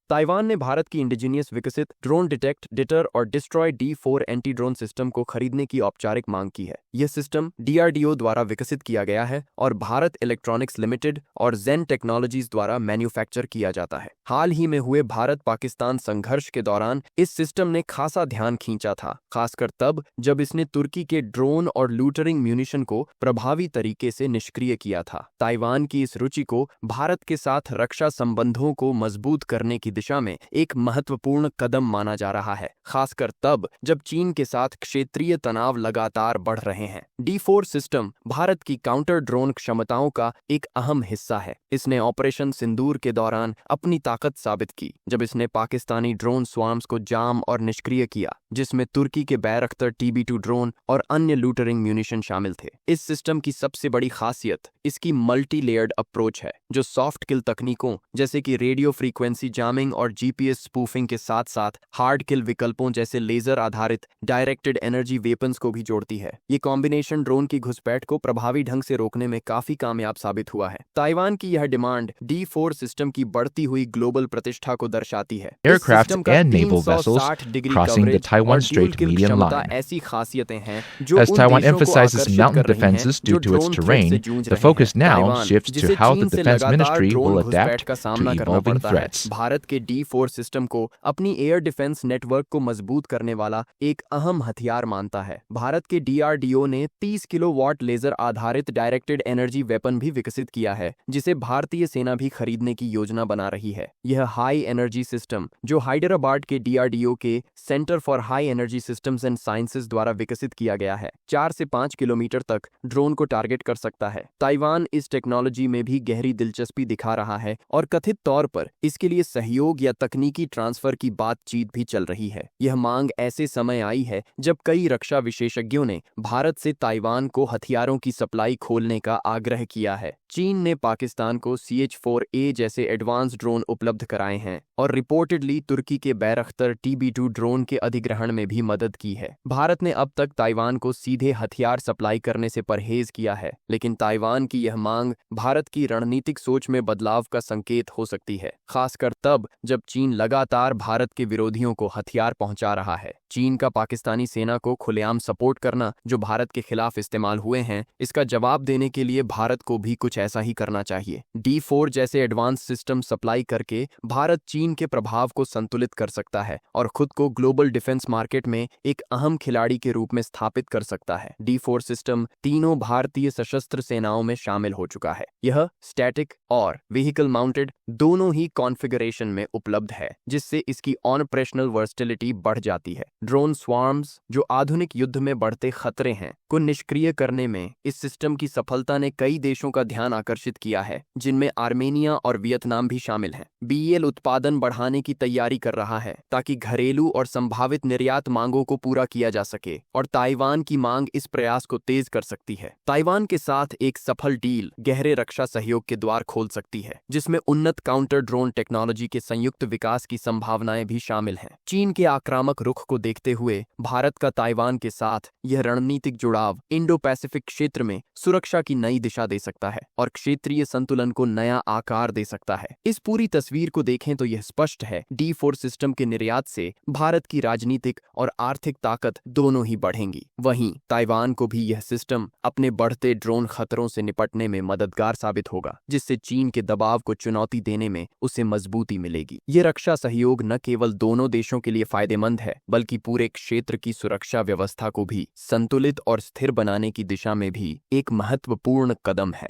Taiwan ने भारत की indigenous विकसित ड्रोन डिटेक्ट, डिटर और destroy D4 anti drone system को खरीदने की औपचारिक मांग की है। यह सिस्टम DRDO द्वारा विकसित किया गया है और भारत इलेक्ट्रॉनिक्स लिमिटेड और जेन टेक्नोलॉजीज द्वारा मैन्युफैक्चर किया जाता है। हाल ही में हुए भारत पाकिस्तान संघर्ष के दौरान इस सिस्टम ने खासा ध्यान खींचा था, खासकर तब जब इसने तुर्की के ड्रोन और लूटरिंग म्यूनिशन को प्रभावी तरीके से निष्क्रिय किया था। ताइवान की इस रुचि को भारत के साथ रक्षा संबंधों को मजबूत करने की दिशा में एक महत्वपूर्ण कदम माना जा रहा है, खासकर तब जब चीन के साथ क्षेत्रीय तनाव लगातार बढ़ रहे हैं। D4 सिस्टम भारत की काउंटर ड्रोन क्षमताओं का एक अहम हिस्सा है। इसने ऑपरेशन सिंदूर के दौरान अपनी ताकत साबित की, जब इसने पाकिस्तानी ड्रोन स्वार्म्स को जाम और निष्क्रिय किया, जिसमें तुर्की के बैरख्तर TB2 ड्रोन और अन्य लूटरिंग म्यूनिशन शामिल थे। इस सिस्टम की सबसे बड़ी खासियत इसकी मल्टी लेयर्ड अप्रोच है, जो सॉफ्ट किल तकनीकों जैसे कि रेडियो फ्रीक्वेंसी जामिंग और GPS स्पूफिंग के साथ साथ हार्ड किल विकल्पों जैसे लेजर आधारित डायरेक्टेड एनर्जी वेपन्स को भी जोड़ती है। ये कॉम्बिनेशन ड्रोन की घुसपैठ को प्रभावी ढंग से रोकने में काफी कामयाब साबित हुआ है। ताइवान की यह डिमांड D4 सिस्टम की बढ़ती हुई ग्लोबल प्रतिष्ठा को दर्शाती है। Aircraft and naval vessels crossing the Taiwan Strait medium line. ऐसी खासियतें हैं जो As Taiwan emphasizes mountain defenses due to its terrain, the focus now shifts to how the Defense Ministry will adapt to evolving threats. Bharat के D4 system को अपनी air defence network को मजबूत करने वाला एक अहम हथियार मानता है। भारत के DRDO ने 30 किलोवाट लेजर आधारित डायरेक्टेड एनर्जी वेपन भी विकसित किया है, जिसे भारतीय सेना भी खरीदने की योजना बना रही है। यह हाई एनर्जी सिस्टम, जो हैदराबाद के DRDO के centre for high energy systems and sciences द्वारा विकसित किया गया है, 4 से 5 किलोमीटर तक ड्रोन को टारगेट कर सकता है। ताइवान इस टेक्नोलॉजी में भी गहरी दिलचस्पी दिखा रहा है और कथित तौर पर इसके लिए सहयोग या तकनीकी ट्रांसफर की बातचीत भी चल रही है। यह मांग ऐसे समय आई है जब कई रक्षा विशेषज्ञों ने भारत से ताइवान को हथियारों की सप्लाई खोलने का आग्रह किया है। चीन ने पाकिस्तान को CH-4A जैसे एडवांस ड्रोन उपलब्ध कराए हैं और रिपोर्टेडली तुर्की के बैरख्तर TB2 ड्रोन के अधिग्रहण में भी मदद की है। भारत ने अब तक ताइवान को सीधे हथियार सप्लाई करने से परहेज किया है, लेकिन ताइवान की यह मांग भारत की रणनीतिक सोच में बदलाव का संकेत हो सकती है, खासकर तब जब चीन लगातार भारत के विरोधियों को हथियार पहुंचा रहा है। चीन का पाकिस्तानी सेना को खुलेआम सपोर्ट करना, जो भारत के खिलाफ इस्तेमाल हुए हैं, इसका जवाब देने के लिए भारत को भी कुछ ऐसा ही करना चाहिए। D4 जैसे एडवांस सिस्टम सप्लाई करके भारत चीन के प्रभाव को संतुलित कर सकता है और खुद को ग्लोबल डिफेंस मार्केट में एक अहम खिलाड़ी के रूप में स्थापित कर सकता है। D4 सिस्टम तीनों भारतीय सशस्त्र सेनाओं में शामिल हो चुका है। यह स्टैटिक और व्हीकल माउंटेड दोनों ही कॉन्फ़िगरेशन में उपलब्ध है, जिससे इसकी ऑपरेशनल वर्सटिलिटी बढ़ जाती है। ड्रोन स्वार्म्स, जो आधुनिक युद्ध में बढ़ते खतरे हैं, को निष्क्रिय करने में इस सिस्टम की सफलता ने कई देशों का ध्यान आकर्षित किया है, जिनमें आर्मेनिया और वियतनाम भी शामिल हैं। BEL उत्पादन बढ़ाने की तैयारी कर रहा है ताकि घरेलू और संभावित निर्यात मांगों को पूरा किया जा सके, और ताइवान की मांग इस प्रयास को तेज कर सकती है। ताइवान के साथ एक सफल डील गहरे रक्षा सहयोग के द्वार खोल सकती है, जिसमें उन्नत काउंटर ड्रोन टेक्नोलॉजी के संयुक्त विकास की संभावनाएं भी शामिल हैं। चीन के आक्रामक रुख को देखते हुए भारत का ताइवान के साथ यह रणनीतिक जुड़ाव इंडो पैसिफिक क्षेत्र में सुरक्षा की नई दिशा दे सकता है और क्षेत्रीय संतुलन को नया आकार दे सकता है। इस पूरी तस्वीर को देखें तो यह स्पष्ट है, D4 सिस्टम के निर्यात से भारत की राजनीतिक और आर्थिक ताकत दोनों ही बढ़ेंगी। वहीं ताइवान को भी यह सिस्टम अपने बढ़ते ड्रोन खतरों से निपटने में मददगार साबित होगा, जिससे चीन के दबाव को चुनौती देने में उसे मजबूती मिलेगी। ये रक्षा सहयोग न केवल दोनों देशों के लिए फायदेमंद है, बल्कि पूरे क्षेत्र की सुरक्षा व्यवस्था को भी संतुलित और स्थिर बनाने की दिशा में भी एक महत्वपूर्ण कदम है।